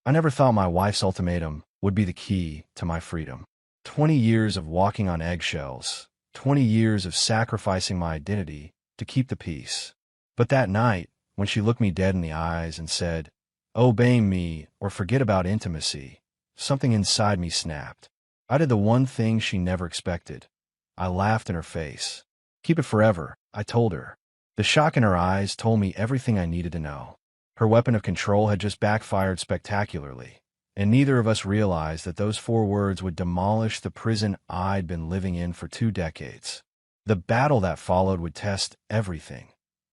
I never thought my wife's ultimatum would be the key to my freedom. 20 years of walking on eggshells, 20 years of sacrificing my identity to keep the peace. But that night, when she looked me dead in the eyes and said, "Obey me or forget about intimacy," something inside me snapped. I did the one thing she never expected. I laughed in her face. "Keep it forever," I told her. The shock in her eyes told me everything I needed to know. Her weapon of control had just backfired spectacularly, and neither of us realized that those 4 words would demolish the prison I'd been living in for 2 decades. The battle that followed would test everything: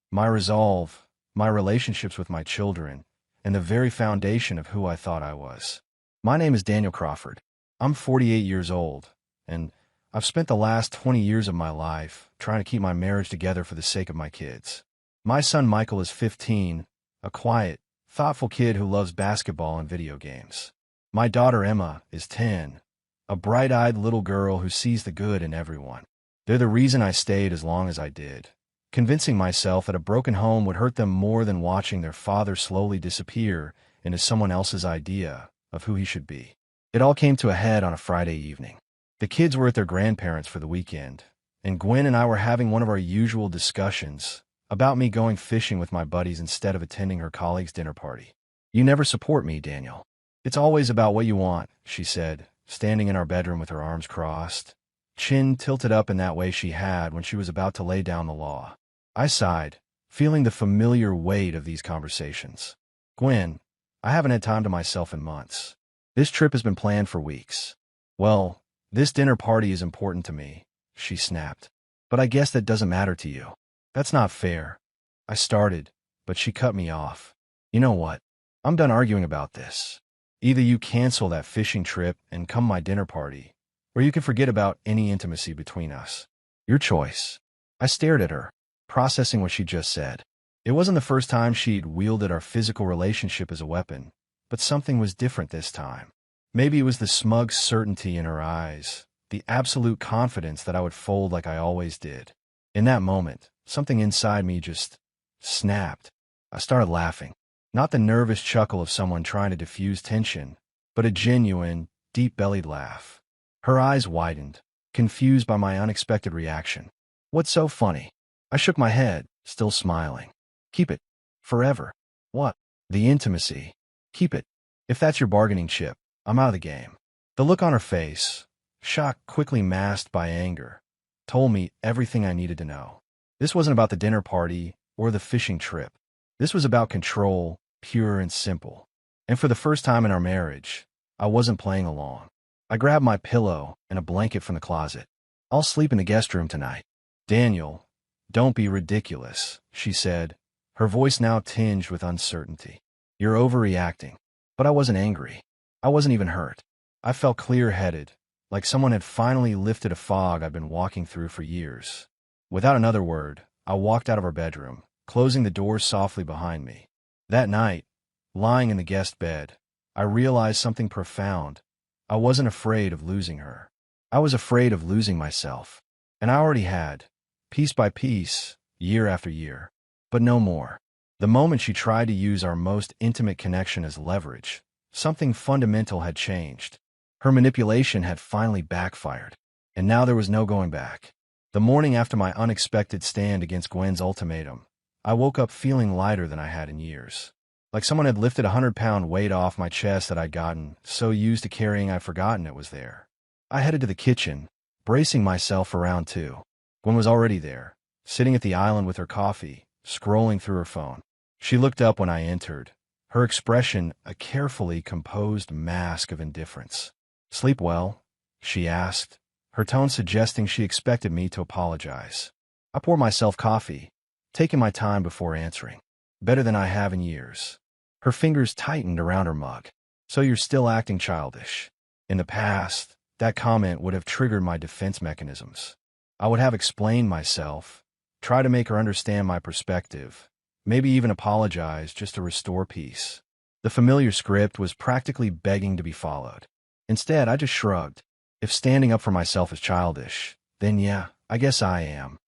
my resolve, my relationships with my children, and the very foundation of who I thought I was. My name is Daniel Crawford. I'm 48 years old, and I've spent the last 20 years of my life trying to keep my marriage together for the sake of my kids. My son Michael is 15, a quiet, thoughtful kid who loves basketball and video games. My daughter Emma is 10, a bright-eyed little girl who sees the good in everyone. They're the reason I stayed as long as I did, convincing myself that a broken home would hurt them more than watching their father slowly disappear into someone else's idea of who he should be. It all came to a head on a Friday evening. The kids were at their grandparents' for the weekend, and Gwen and I were having one of our usual discussions about me going fishing with my buddies instead of attending her colleague's dinner party. "You never support me, Daniel. It's always about what you want," she said, standing in our bedroom with her arms crossed, chin tilted up in that way she had when she was about to lay down the law. I sighed, feeling the familiar weight of these conversations. "Gwen, I haven't had time to myself in months. This trip has been planned for weeks." "Well, this dinner party is important to me," she snapped. "But I guess that doesn't matter to you." "That's not fair," I started, but she cut me off. "You know what? I'm done arguing about this. Either you cancel that fishing trip and come my dinner party, or you can forget about any intimacy between us. Your choice." I stared at her, processing what she just said. It wasn't the first time she'd wielded our physical relationship as a weapon, but something was different this time. Maybe it was the smug certainty in her eyes, the absolute confidence that I would fold like I always did. In that moment, something inside me just snapped. I started laughing. Not the nervous chuckle of someone trying to diffuse tension, but a genuine, deep-bellied laugh. Her eyes widened, confused by my unexpected reaction. "What's so funny?" I shook my head, still smiling. "Keep it. Forever." "What?" "The intimacy. Keep it. If that's your bargaining chip, I'm out of the game." The look on her face, shock quickly masked by anger, told me everything I needed to know. This wasn't about the dinner party or the fishing trip. This was about control, pure and simple. And for the first time in our marriage, I wasn't playing along. I grabbed my pillow and a blanket from the closet. "I'll sleep in the guest room tonight." "Daniel, don't be ridiculous," she said, her voice now tinged with uncertainty. "You're overreacting." But I wasn't angry. I wasn't even hurt. I felt clear-headed, like someone had finally lifted a fog I'd been walking through for years. Without another word, I walked out of our bedroom, closing the door softly behind me. That night, lying in the guest bed, I realized something profound. I wasn't afraid of losing her. I was afraid of losing myself. And I already had, piece by piece, year after year. But no more. The moment she tried to use our most intimate connection as leverage, something fundamental had changed. Her manipulation had finally backfired, and now there was no going back. The morning after my unexpected stand against Gwen's ultimatum, I woke up feeling lighter than I had in years. Like someone had lifted a 100-pound weight off my chest that I'd gotten so used to carrying I'd forgotten it was there. I headed to the kitchen, bracing myself for round 2. Gwen was already there, sitting at the island with her coffee, scrolling through her phone. She looked up when I entered, her expression a carefully composed mask of indifference. "Sleep well?" she asked, her tone suggesting she expected me to apologize. I poured myself coffee, taking my time before answering. "Better than I have in years." Her fingers tightened around her mug. "So you're still acting childish." In the past, that comment would have triggered my defense mechanisms. I would have explained myself, tried to make her understand my perspective, maybe even apologize just to restore peace. The familiar script was practically begging to be followed. Instead, I just shrugged. If standing up for myself is childish, then yeah, I guess I am.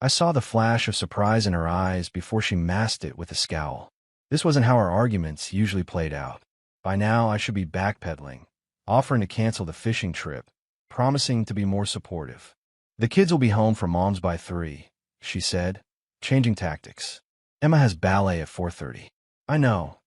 I saw the flash of surprise in her eyes before she masked it with a scowl. This wasn't how our arguments usually played out. By now, I should be backpedaling, offering to cancel the fishing trip, promising to be more supportive. The kids will be home from mom's by 3, she said, changing tactics. Emma has ballet at 4:30. I know,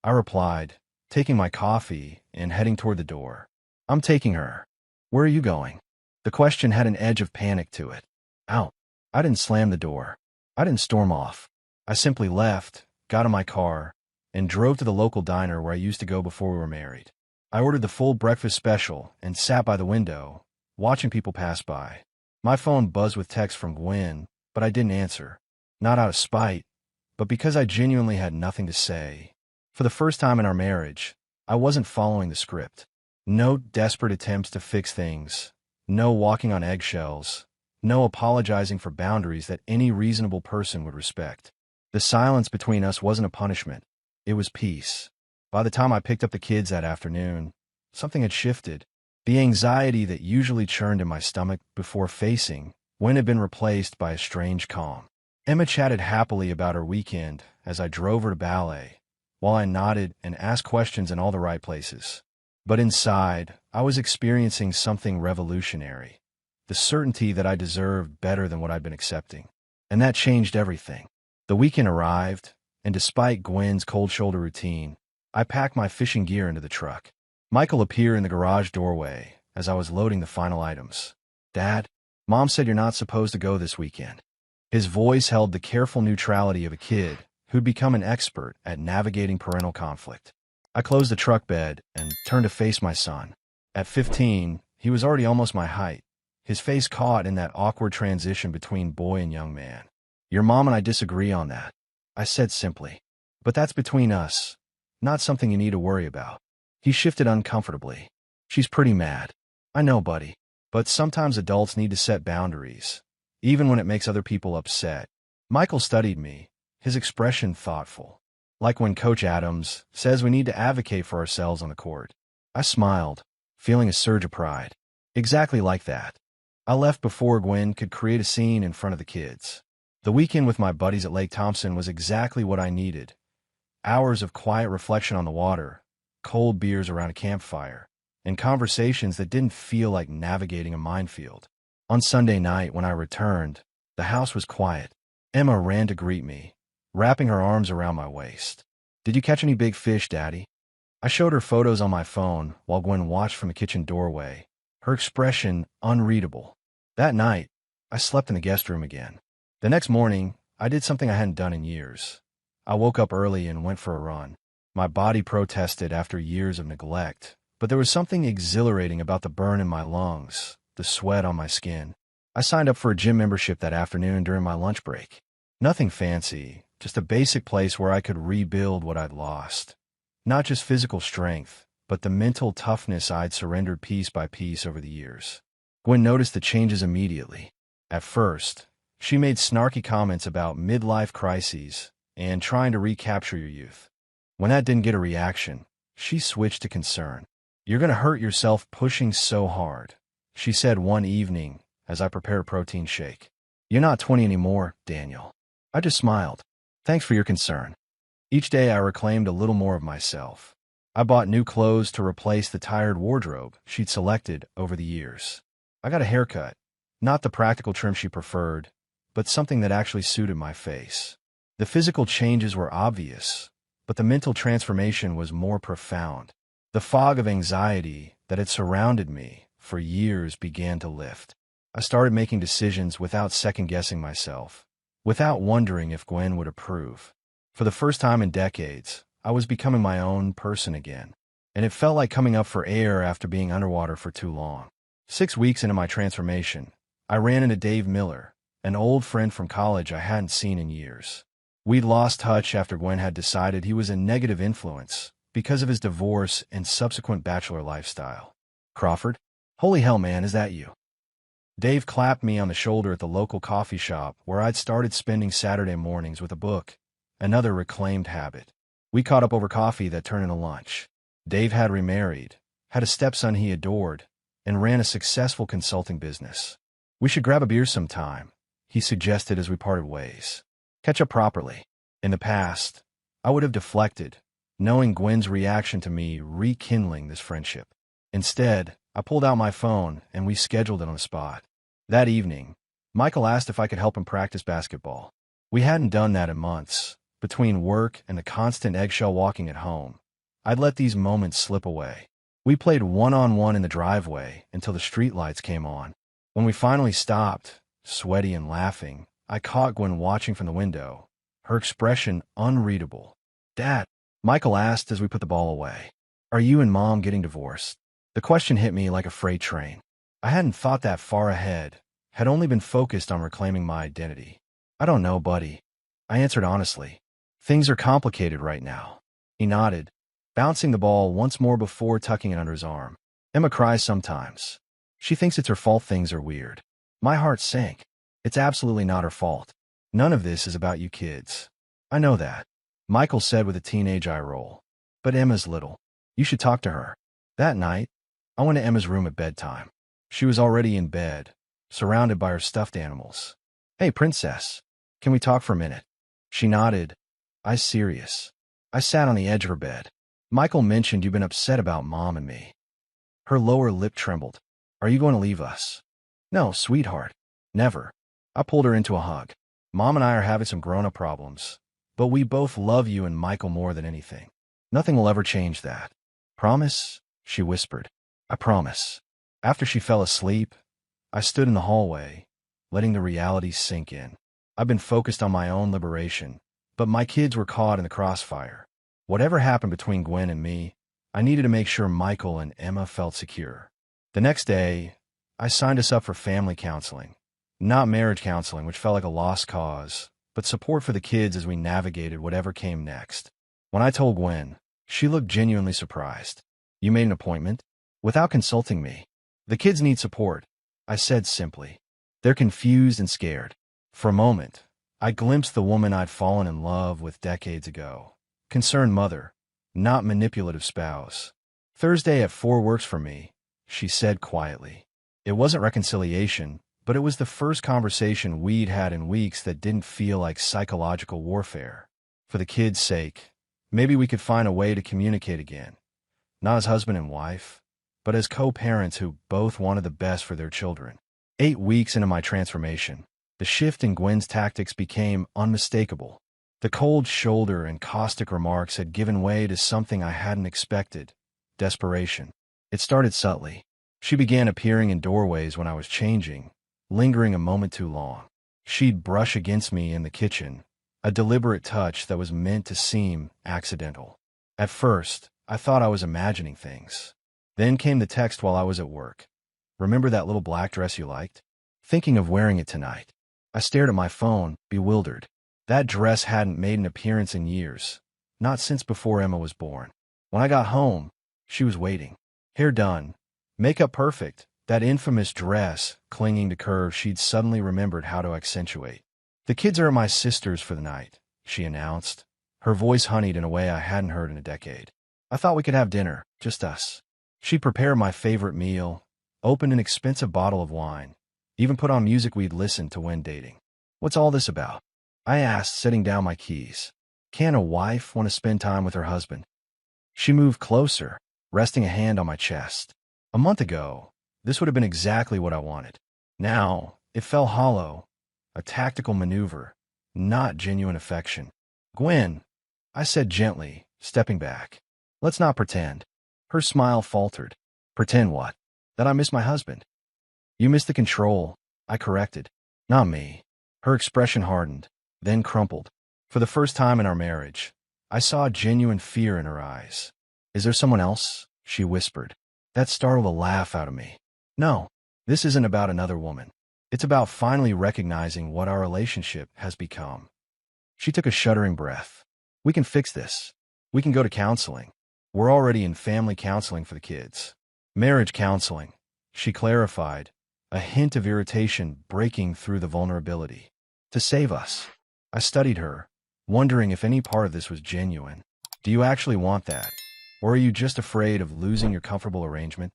I replied, taking my coffee and heading toward the door. I'm taking her. Where are you going? The question had an edge of panic to it. Out. I didn't slam the door. I didn't storm off. I simply left, got in my car, and drove to the local diner where I used to go before we were married. I ordered the full breakfast special and sat by the window, watching people pass by. My phone buzzed with texts from Gwen, but I didn't answer. Not out of spite, but because I genuinely had nothing to say. For the first time in our marriage, I wasn't following the script. No desperate attempts to fix things, no walking on eggshells, no apologizing for boundaries that any reasonable person would respect. The silence between us wasn't a punishment. It was peace. By the time I picked up the kids that afternoon, something had shifted. The anxiety that usually churned in my stomach before facing Gwen had been replaced by a strange calm. Emma chatted happily about her weekend as I drove her to ballet, while I nodded and asked questions in all the right places. But inside, I was experiencing something revolutionary, the certainty that I deserved better than what I'd been accepting. And that changed everything. The weekend arrived, and despite Gwen's cold shoulder routine, I packed my fishing gear into the truck. Michael appeared in the garage doorway as I was loading the final items. Dad, Mom said you're not supposed to go this weekend. His voice held the careful neutrality of a kid who'd become an expert at navigating parental conflict. I closed the truck bed and turned to face my son. At 15, he was already almost my height, his face caught in that awkward transition between boy and young man. Your mom and I disagree on that, I said simply. But that's between us, not something you need to worry about. He shifted uncomfortably. She's pretty mad. I know, buddy. But sometimes adults need to set boundaries, even when it makes other people upset. Michael studied me, his expression thoughtful. Like when Coach Adams says we need to advocate for ourselves on the court. I smiled, feeling a surge of pride. Exactly like that. I left before Gwen could create a scene in front of the kids. The weekend with my buddies at Lake Thompson was exactly what I needed. Hours of quiet reflection on the water, cold beers around a campfire, and conversations that didn't feel like navigating a minefield. On Sunday night, when I returned, the house was quiet. Emma ran to greet me, wrapping her arms around my waist. Did you catch any big fish, Daddy? I showed her photos on my phone while Gwen watched from the kitchen doorway, her expression unreadable. That night, I slept in the guest room again. The next morning, I did something I hadn't done in years. I woke up early and went for a run. My body protested after years of neglect, but there was something exhilarating about the burn in my lungs, the sweat on my skin. I signed up for a gym membership that afternoon during my lunch break. Nothing fancy, just a basic place where I could rebuild what I'd lost. Not just physical strength, but the mental toughness I'd surrendered piece by piece over the years. Gwen noticed the changes immediately. At first, she made snarky comments about midlife crises and trying to recapture your youth. When that didn't get a reaction, she switched to concern. You're going to hurt yourself pushing so hard, she said one evening as I prepared a protein shake. You're not 20 anymore, Daniel. I just smiled. Thanks for your concern. Each day I reclaimed a little more of myself. I bought new clothes to replace the tired wardrobe she'd selected over the years. I got a haircut, not the practical trim she preferred, but something that actually suited my face. The physical changes were obvious, but the mental transformation was more profound. The fog of anxiety that had surrounded me for years began to lift. I started making decisions without second-guessing myself, without wondering if Gwen would approve. For the first time in decades, I was becoming my own person again, and it felt like coming up for air after being underwater for too long. 6 weeks into my transformation, I ran into Dave Miller, an old friend from college I hadn't seen in years. We'd lost touch after Gwen had decided he was a negative influence because of his divorce and subsequent bachelor lifestyle. Crawford? Holy hell, man, is that you? Dave clapped me on the shoulder at the local coffee shop where I'd started spending Saturday mornings with a book, another reclaimed habit. We caught up over coffee that turned into lunch. Dave had remarried, had a stepson he adored, and ran a successful consulting business. We should grab a beer sometime, he suggested as we parted ways. Catch up properly. In the past, I would have deflected, knowing Gwen's reaction to me rekindling this friendship. Instead, I pulled out my phone and we scheduled it on the spot. That evening, Michael asked if I could help him practice basketball. We hadn't done that in months. Between work and the constant eggshell walking at home, I'd let these moments slip away. We played one-on-one in the driveway until the streetlights came on. When we finally stopped, sweaty and laughing, I caught Gwen watching from the window, her expression unreadable. "Dad," Michael asked as we put the ball away, "are you and Mom getting divorced?" The question hit me like a freight train. I hadn't thought that far ahead, had only been focused on reclaiming my identity. "I don't know, buddy," I answered honestly. "Things are complicated right now." He nodded, bouncing the ball once more before tucking it under his arm. "Emma cries sometimes. She thinks it's her fault things are weird." My heart sank. It's absolutely not her fault. None of this is about you kids. "I know that," Michael said with a teenage eye roll. "But Emma's little. You should talk to her." That night, I went to Emma's room at bedtime. She was already in bed, surrounded by her stuffed animals. "Hey, princess, can we talk for a minute?" She nodded. "I'm serious." I sat on the edge of her bed. "Michael mentioned you've been upset about Mom and me." Her lower lip trembled. "Are you going to leave us?" "No, sweetheart. Never." I pulled her into a hug. "Mom and I are having some grown-up problems, but we both love you and Michael more than anything. Nothing will ever change that." "Promise?" she whispered. "I promise." After she fell asleep, I stood in the hallway, letting the reality sink in. I've been focused on my own liberation, but my kids were caught in the crossfire. Whatever happened between Gwen and me, I needed to make sure Michael and Emma felt secure. The next day, I signed us up for family counseling. Not marriage counseling, which felt like a lost cause, but support for the kids as we navigated whatever came next. When I told Gwen, she looked genuinely surprised. "You made an appointment?" "Without consulting me." "The kids need support," I said simply. "They're confused and scared." For a moment, I glimpsed the woman I'd fallen in love with decades ago. Concerned mother, not manipulative spouse. "Thursday at 4 works for me," she said quietly. It wasn't reconciliation, but it was the first conversation we'd had in weeks that didn't feel like psychological warfare. For the kids' sake, maybe we could find a way to communicate again. Not as husband and wife, but as co-parents who both wanted the best for their children. 8 weeks into my transformation, the shift in Gwen's tactics became unmistakable. The cold shoulder and caustic remarks had given way to something I hadn't expected: desperation. It started subtly. She began appearing in doorways when I was changing, lingering a moment too long. She'd brush against me in the kitchen, a deliberate touch that was meant to seem accidental. At first, I thought I was imagining things. Then came the text while I was at work. "Remember that little black dress you liked? Thinking of wearing it tonight." I stared at my phone, bewildered. That dress hadn't made an appearance in years, not since before Emma was born. When I got home, she was waiting. Hair done, makeup perfect, that infamous dress clinging to curves she'd suddenly remembered how to accentuate. "The kids are at my sister's for the night," she announced, her voice honeyed in a way I hadn't heard in a decade. "I thought we could have dinner, just us." She prepared my favorite meal, opened an expensive bottle of wine, even put on music we'd listened to when dating. "What's all this about?" I asked, setting down my keys. "Can a wife want to spend time with her husband?" She moved closer, resting a hand on my chest. A month ago, this would have been exactly what I wanted. Now, it felt hollow, a tactical maneuver, not genuine affection. "Gwen," I said gently, stepping back, "let's not pretend." Her smile faltered. "Pretend what?" "That I miss my husband." "You miss the control," I corrected. "Not me." Her expression hardened, then crumpled. For the first time in our marriage, I saw genuine fear in her eyes. "Is there someone else?" she whispered. That startled a laugh out of me. "No, this isn't about another woman. It's about finally recognizing what our relationship has become." She took a shuddering breath. "We can fix this. We can go to counseling. We're already in family counseling for the kids." "Marriage counseling," she clarified, a hint of irritation breaking through the vulnerability. "To save us." I studied her, wondering if any part of this was genuine. "Do you actually want that? Or are you just afraid of losing your comfortable arrangement?"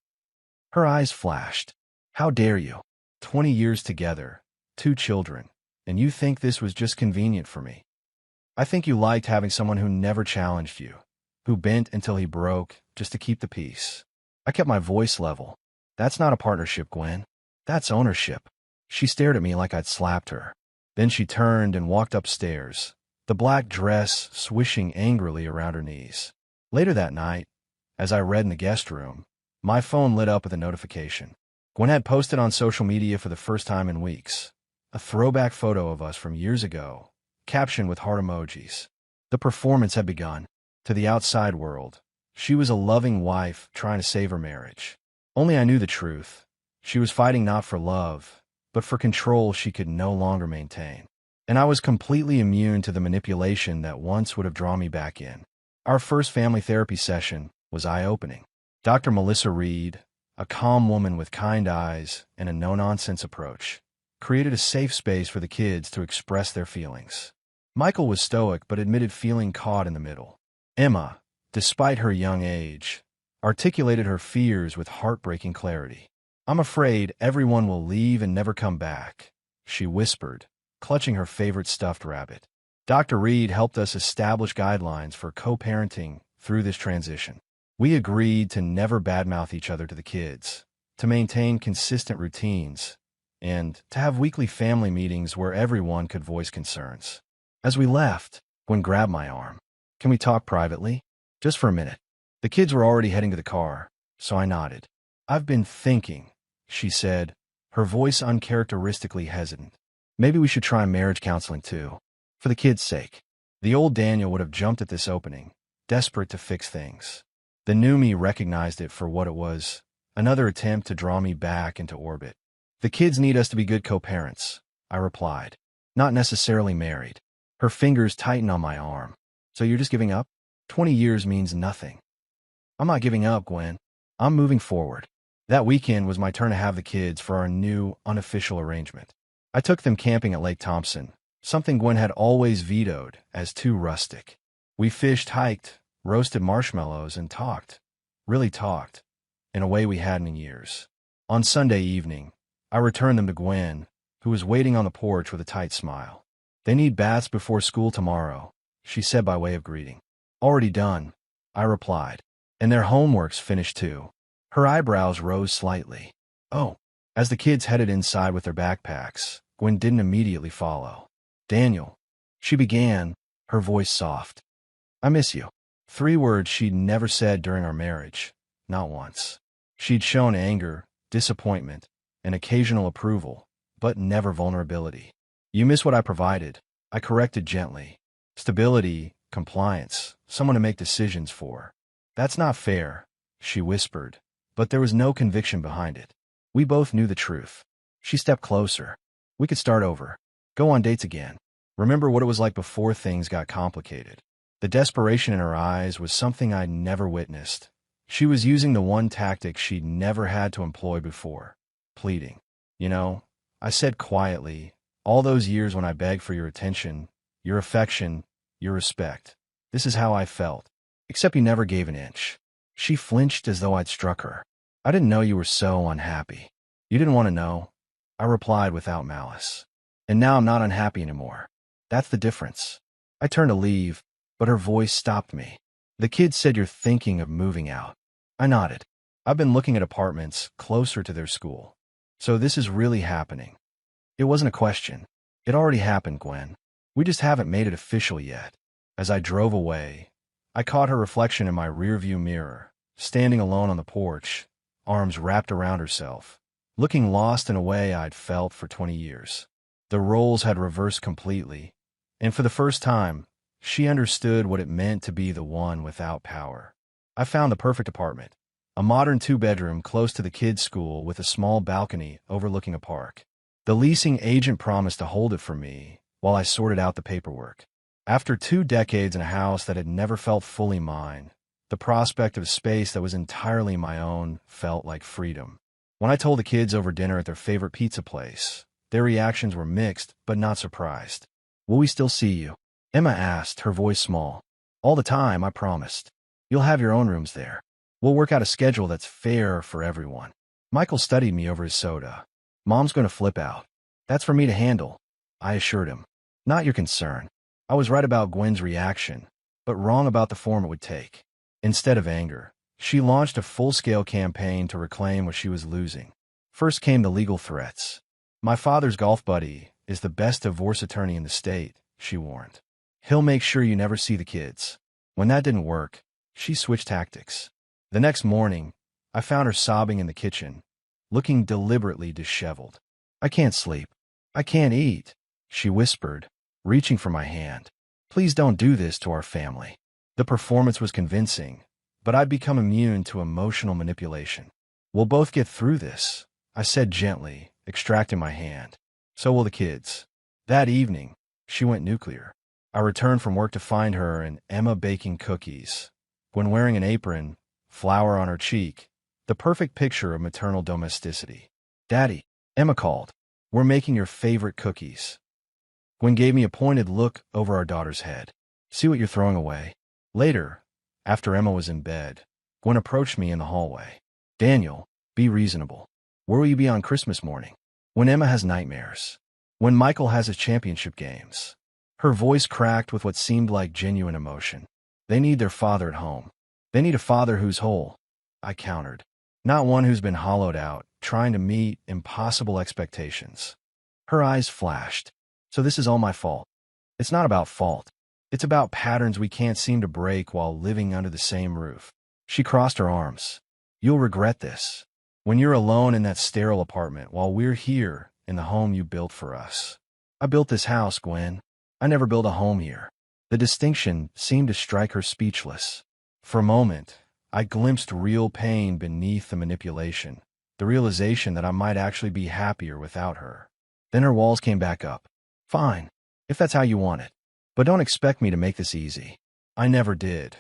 Her eyes flashed. "How dare you? 20 years together, 2 children, and you think this was just convenient for me? I think you liked having someone who never challenged you. who bent until he broke just to keep the peace. I kept my voice level. That's not a partnership, Gwen. That's ownership. She stared at me like I'd slapped her. Then she turned and walked upstairs, the black dress swishing angrily around her knees. Later that night, as I read in the guest room, my phone lit up with a notification. Gwen had posted on social media for the first time in weeks, a throwback photo of us from years ago, captioned with heart emojis. The performance had begun. To the outside world, she was a loving wife trying to save her marriage. Only I knew the truth. She was fighting not for love, but for control she could no longer maintain. And I was completely immune to the manipulation that once would have drawn me back in. Our first family therapy session was eye-opening. Dr. Melissa Reed, a calm woman with kind eyes and a no-nonsense approach, created a safe space for the kids to express their feelings. Michael was stoic but admitted feeling caught in the middle. Emma, despite her young age, articulated her fears with heartbreaking clarity. "I'm afraid everyone will leave and never come back," she whispered, clutching her favorite stuffed rabbit. Dr. Reed helped us establish guidelines for co-parenting through this transition. We agreed to never badmouth each other to the kids, to maintain consistent routines, and to have weekly family meetings where everyone could voice concerns. As we left, Gwen grabbed my arm. "Can we talk privately? Just for a minute." The kids were already heading to the car, so I nodded. "I've been thinking," she said, her voice uncharacteristically hesitant. "Maybe we should try marriage counseling too, for the kids' sake." The old Daniel would have jumped at this opening, desperate to fix things. The new me recognized it for what it was, another attempt to draw me back into orbit. "The kids need us to be good co-parents," I replied. "Not necessarily married." Her fingers tightened on my arm. "So you're just giving up? 20 years means nothing." "I'm not giving up, Gwen. I'm moving forward." That weekend was my turn to have the kids for our new, unofficial arrangement. I took them camping at Lake Thompson, something Gwen had always vetoed as too rustic. We fished, hiked, roasted marshmallows, and talked, really talked, in a way we hadn't in years. On Sunday evening, I returned them to Gwen, who was waiting on the porch with a tight smile. "They need baths before school tomorrow," she said by way of greeting. "Already done," I replied. "And their homework's finished too." Her eyebrows rose slightly. "Oh." As the kids headed inside with their backpacks, Gwen didn't immediately follow. "Daniel," she began, her voice soft. "I miss you." 3 words she'd never said during our marriage, not once. She'd shown anger, disappointment, and occasional approval, but never vulnerability. "You miss what I provided," I corrected gently. "Stability, compliance, someone to make decisions for." "That's not fair," she whispered, but there was no conviction behind it. We both knew the truth. She stepped closer. "We could start over. Go on dates again. Remember what it was like before things got complicated." The desperation in her eyes was something I'd never witnessed. She was using the one tactic she'd never had to employ before, pleading. "You know," I said quietly, "all those years when I begged for your attention, your affection, your respect, this is how I felt. Except you never gave an inch." She flinched as though I'd struck her. "I didn't know you were so unhappy." "You didn't want to know," I replied without malice. "And now I'm not unhappy anymore. That's the difference." I turned to leave, but her voice stopped me. "The kids said you're thinking of moving out." I nodded. "I've been looking at apartments closer to their school. So this is really happening." It wasn't a question. It already happened, Gwen. We just haven't made it official yet. As I drove away, I caught her reflection in my rearview mirror, standing alone on the porch, arms wrapped around herself, looking lost in a way I'd felt for 20 years. The roles had reversed completely, and for the first time, she understood what it meant to be the one without power. I found the perfect apartment, a modern 2-bedroom close to the kids' school with a small balcony overlooking a park. The leasing agent promised to hold it for me while I sorted out the paperwork. After 2 decades in a house that had never felt fully mine, the prospect of space that was entirely my own felt like freedom. When I told the kids over dinner at their favorite pizza place, their reactions were mixed but not surprised. "Will we still see you?" Emma asked, her voice small. "All the time, I promised. You'll have your own rooms there. We'll work out a schedule that's fair for everyone." Michael studied me over his soda. "Mom's going to flip out. That's for me to handle," I assured him. "Not your concern." I was right about Gwen's reaction, but wrong about the form it would take. Instead of anger, she launched a full-scale campaign to reclaim what she was losing. First came the legal threats. "My father's golf buddy is the best divorce attorney in the state," she warned. "He'll make sure you never see the kids." When that didn't work, she switched tactics. The next morning, I found her sobbing in the kitchen, looking deliberately disheveled. "I can't sleep. I can't eat," she whispered, reaching for my hand. "Please don't do this to our family." The performance was convincing, but I'd become immune to emotional manipulation. "We'll both get through this," I said gently, extracting my hand. "So will the kids." That evening, she went nuclear. I returned from work to find her and Emma baking cookies. When wearing an apron, flour on her cheek, the perfect picture of maternal domesticity. "Daddy," Emma called, "we're making your favorite cookies." Gwen gave me a pointed look over our daughter's head. "See what you're throwing away." Later, after Emma was in bed, Gwen approached me in the hallway. "Daniel, be reasonable. Where will you be on Christmas morning? When Emma has nightmares? When Michael has his championship games?" Her voice cracked with what seemed like genuine emotion. "They need their father at home. They need a father who's whole," I countered. "Not one who's been hollowed out, trying to meet impossible expectations." Her eyes flashed. "So this is all my fault." "It's not about fault. It's about patterns we can't seem to break while living under the same roof." She crossed her arms. "You'll regret this. When you're alone in that sterile apartment while we're here in the home you built for us." "I built this house, Gwen. I never built a home here." The distinction seemed to strike her speechless. For a moment, I glimpsed real pain beneath the manipulation, the realization that I might actually be happier without her. Then her walls came back up. "Fine, if that's how you want it. But don't expect me to make this easy." "I never did,"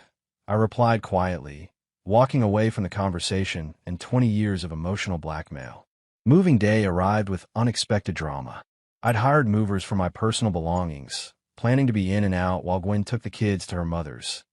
I replied quietly, walking away from the conversation and 20 years of emotional blackmail. Moving day arrived with unexpected drama. I'd hired movers for my personal belongings, planning to be in and out while Gwen took the kids to her mother's,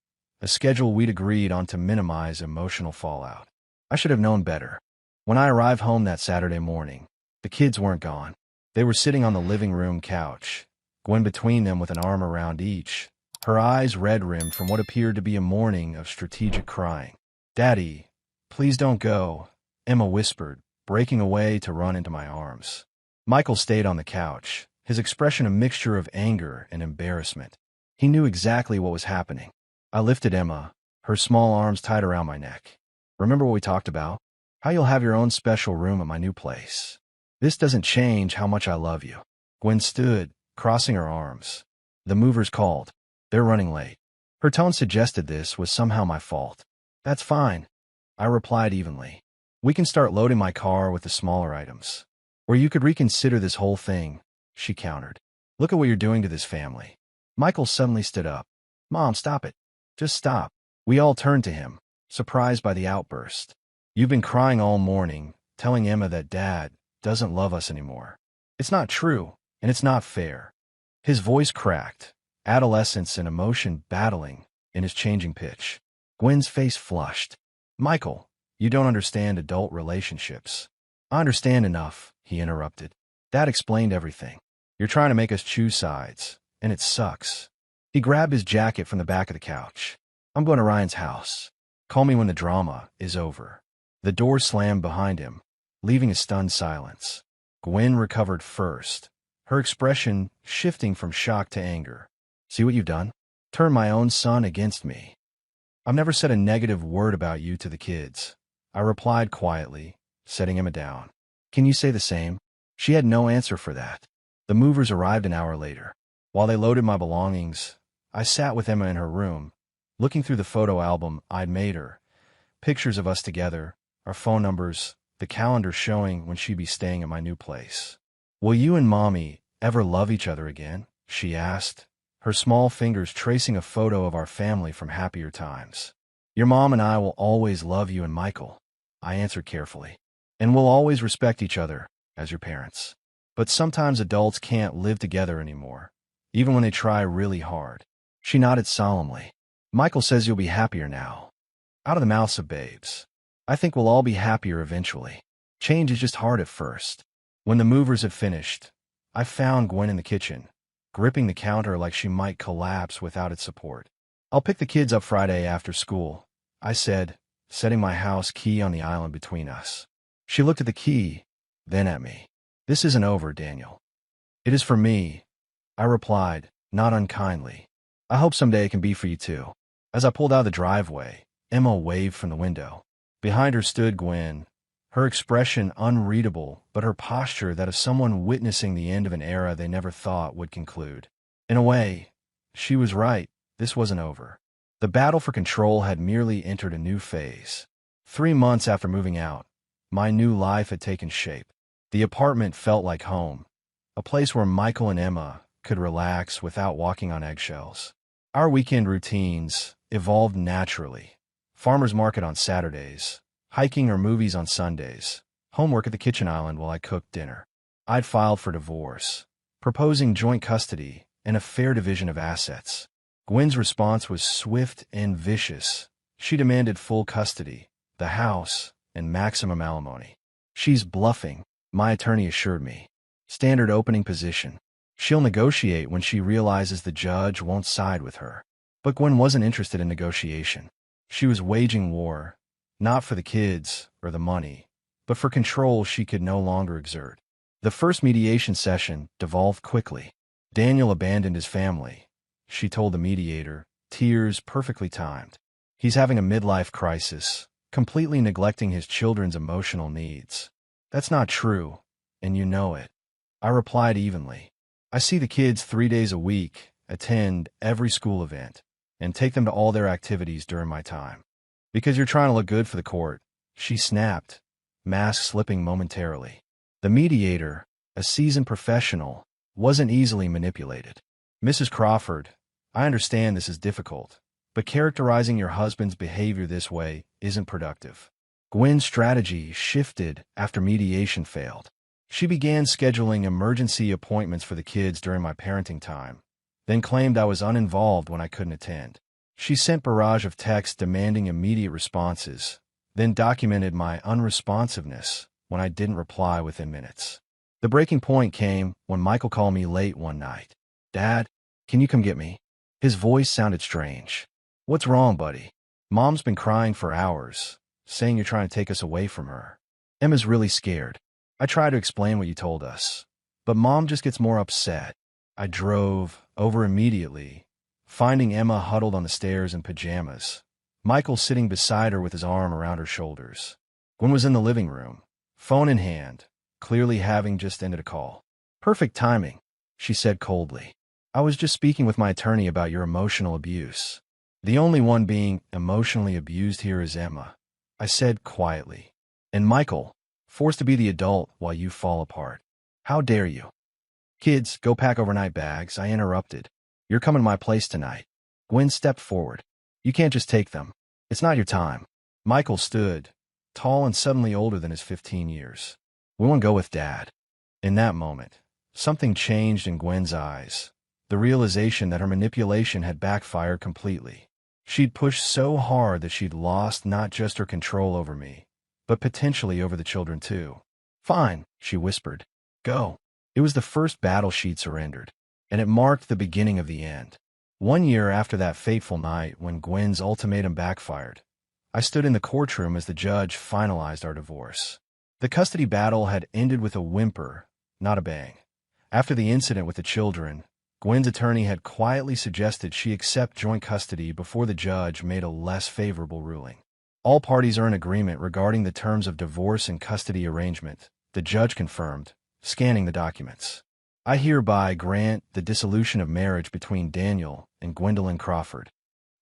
a schedule we'd agreed on to minimize emotional fallout. I should have known better. When I arrived home that Saturday morning, the kids weren't gone. They were sitting on the living room couch, Gwen between them with an arm around each, her eyes red-rimmed from what appeared to be a morning of strategic crying. "Daddy, please don't go," Emma whispered, breaking away to run into my arms. Michael stayed on the couch, his expression a mixture of anger and embarrassment. He knew exactly what was happening. I lifted Emma, her small arms tight around my neck. "Remember what we talked about? How you'll have your own special room at my new place. This doesn't change how much I love you." Gwen stood, crossing her arms. "The movers called. They're running late." Her tone suggested this was somehow my fault. "That's fine," I replied evenly. "We can start loading my car with the smaller items. Or you could reconsider this whole thing," she countered. "Look at what you're doing to this family." Michael suddenly stood up. "Mom, stop it. Just stop." We all turned to him, surprised by the outburst. "You've been crying all morning, telling Emma that Dad doesn't love us anymore. It's not true, and it's not fair." His voice cracked, adolescence and emotion battling in his changing pitch. Gwen's face flushed. "Michael, you don't understand adult relationships." "I understand enough," he interrupted. "That explained everything. You're trying to make us choose sides, and it sucks." He grabbed his jacket from the back of the couch. "I'm going to Ryan's house. Call me when the drama is over." The door slammed behind him, leaving a stunned silence. Gwen recovered first, her expression shifting from shock to anger. "See what you've done? Turned my own son against me." "I've never said a negative word about you to the kids," I replied quietly, setting Emma down. "Can you say the same?" She had no answer for that. The movers arrived an hour later. While they loaded my belongings, I sat with Emma in her room, looking through the photo album I'd made her, pictures of us together, our phone numbers, the calendar showing when she'd be staying at my new place. "Will you and Mommy ever love each other again?" she asked, her small fingers tracing a photo of our family from happier times. "Your mom and I will always love you and Michael," I answered carefully. "And we'll always respect each other as your parents. But sometimes adults can't live together anymore, even when they try really hard." She nodded solemnly. "Michael says you'll be happier now." Out of the mouths of babes. "I think we'll all be happier eventually. Change is just hard at first." When the movers had finished, I found Gwen in the kitchen, gripping the counter like she might collapse without its support. "I'll pick the kids up Friday after school," I said, setting my house key on the island between us. She looked at the key, then at me. This isn't over, Daniel. It is for me, I replied, not unkindly. I hope someday it can be for you too. As I pulled out of the driveway, Emma waved from the window. Behind her stood Gwen, her expression unreadable, but her posture that of someone witnessing the end of an era they never thought would conclude. In a way, she was right. This wasn't over. The battle for control had merely entered a new phase. 3 months after moving out, my new life had taken shape. The apartment felt like home, a place where Michael and Emma could relax without walking on eggshells. Our weekend routines evolved naturally. Farmers market on Saturdays, hiking or movies on Sundays, homework at the kitchen island while I cooked dinner. I'd filed for divorce, proposing joint custody and a fair division of assets. Gwen's response was swift and vicious. She demanded full custody, the house, and maximum alimony. She's bluffing, my attorney assured me. Standard opening position. She'll negotiate when she realizes the judge won't side with her. But Gwen wasn't interested in negotiation. She was waging war, not for the kids or the money, but for control she could no longer exert. The first mediation session devolved quickly. Daniel abandoned his family, she told the mediator, tears perfectly timed. He's having a midlife crisis, completely neglecting his children's emotional needs. That's not true, and you know it. I replied evenly. I see the kids 3 days a week, attend every school event, and take them to all their activities during my time. Because you're trying to look good for the court, she snapped, mask slipping momentarily. The mediator, a seasoned professional, wasn't easily manipulated. Mrs. Crawford, I understand this is difficult, but characterizing your husband's behavior this way isn't productive. Gwen's strategy shifted after mediation failed. She began scheduling emergency appointments for the kids during my parenting time, then claimed I was uninvolved when I couldn't attend. She sent barrage of texts demanding immediate responses, then documented my unresponsiveness when I didn't reply within minutes. The breaking point came when Michael called me late one night. Dad, can you come get me? His voice sounded strange. What's wrong, buddy? Mom's been crying for hours, saying you're trying to take us away from her. Emma's really scared. I tried to explain what you told us, but Mom just gets more upset. I drove over immediately, finding Emma huddled on the stairs in pajamas, Michael sitting beside her with his arm around her shoulders. Gwen was in the living room, phone in hand, clearly having just ended a call. Perfect timing, she said coldly. I was just speaking with my attorney about your emotional abuse. The only one being emotionally abused here is Emma, I said quietly. And Michael, forced to be the adult while you fall apart. How dare you? Kids, go pack overnight bags, I interrupted. You're coming to my place tonight. Gwen stepped forward. You can't just take them. It's not your time. Michael stood, tall and suddenly older than his 15 years. We want to go with Dad. In that moment, something changed in Gwen's eyes. The realization that her manipulation had backfired completely. She'd pushed so hard that she'd lost not just her control over me, but potentially over the children too. Fine, she whispered. Go. It was the first battle she'd surrendered, and it marked the beginning of the end. 1 year after that fateful night when Gwen's ultimatum backfired, I stood in the courtroom as the judge finalized our divorce. The custody battle had ended with a whimper, not a bang. After the incident with the children, Gwen's attorney had quietly suggested she accept joint custody before the judge made a less favorable ruling. All parties are in agreement regarding the terms of divorce and custody arrangement, the judge confirmed, scanning the documents. I hereby grant the dissolution of marriage between Daniel and Gwendolyn Crawford.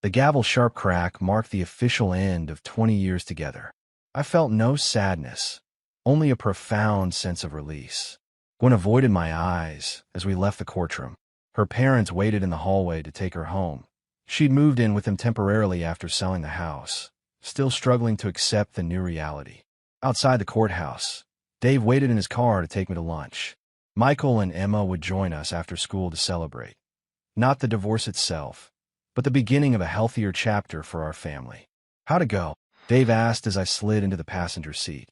The gavel's sharp crack marked the official end of 20 years together. I felt no sadness, only a profound sense of release. Gwen avoided my eyes as we left the courtroom. Her parents waited in the hallway to take her home. She'd moved in with them temporarily after selling the house, still struggling to accept the new reality. Outside the courthouse, Dave waited in his car to take me to lunch. Michael and Emma would join us after school to celebrate. Not the divorce itself, but the beginning of a healthier chapter for our family. How'd it go? Dave asked as I slid into the passenger seat.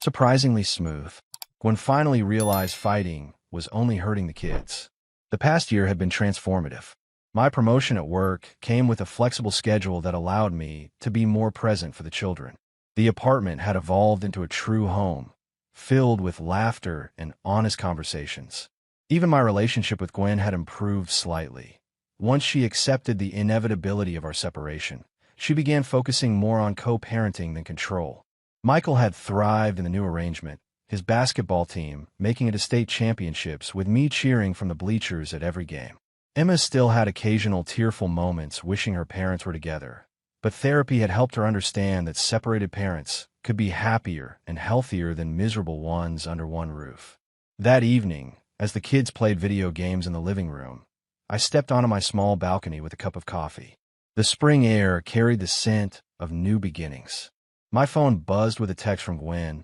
Surprisingly smooth. Gwen finally realized fighting was only hurting the kids. The past year had been transformative. My promotion at work came with a flexible schedule that allowed me to be more present for the children. The apartment had evolved into a true home, filled with laughter and honest conversations. Even my relationship with Gwen had improved slightly. Once she accepted the inevitability of our separation, she began focusing more on co-parenting than control. Michael had thrived in the new arrangement, his basketball team making it to state championships with me cheering from the bleachers at every game. Emma still had occasional tearful moments wishing her parents were together, but therapy had helped her understand that separated parents could be happier and healthier than miserable ones under one roof. That evening, as the kids played video games in the living room, I stepped onto my small balcony with a cup of coffee. The spring air carried the scent of new beginnings. My phone buzzed with a text from Gwen,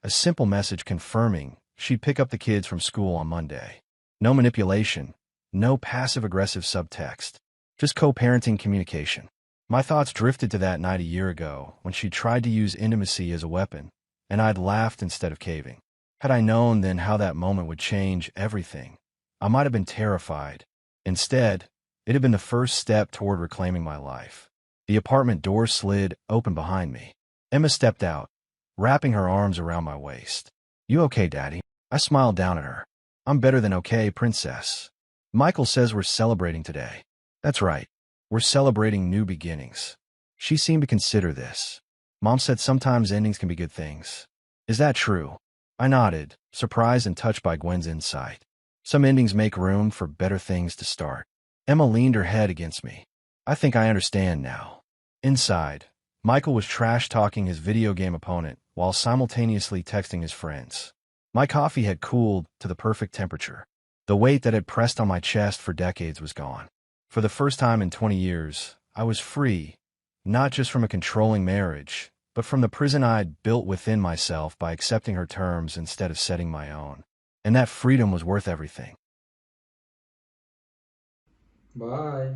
a simple message confirming she'd pick up the kids from school on Monday. No manipulation, no passive-aggressive subtext, just co-parenting communication. My thoughts drifted to that night a year ago when she tried to use intimacy as a weapon, and I'd laughed instead of caving. Had I known then how that moment would change everything, I might have been terrified. Instead, it had been the first step toward reclaiming my life. The apartment door slid open behind me. Emma stepped out, wrapping her arms around my waist. "You okay, Daddy?" I smiled down at her. "I'm better than okay, Princess. Michael says we're celebrating today." "That's right. We're celebrating new beginnings." She seemed to consider this. "Mom said sometimes endings can be good things. Is that true?" I nodded, surprised and touched by Gwen's insight. "Some endings make room for better things to start." Emma leaned her head against me. "I think I understand now." Inside, Michael was trash-talking his video game opponent while simultaneously texting his friends. My coffee had cooled to the perfect temperature. The weight that had pressed on my chest for decades was gone. For the first time in 20 years, I was free, not just from a controlling marriage, but from the prison I'd built within myself by accepting her terms instead of setting my own. And that freedom was worth everything. Bye.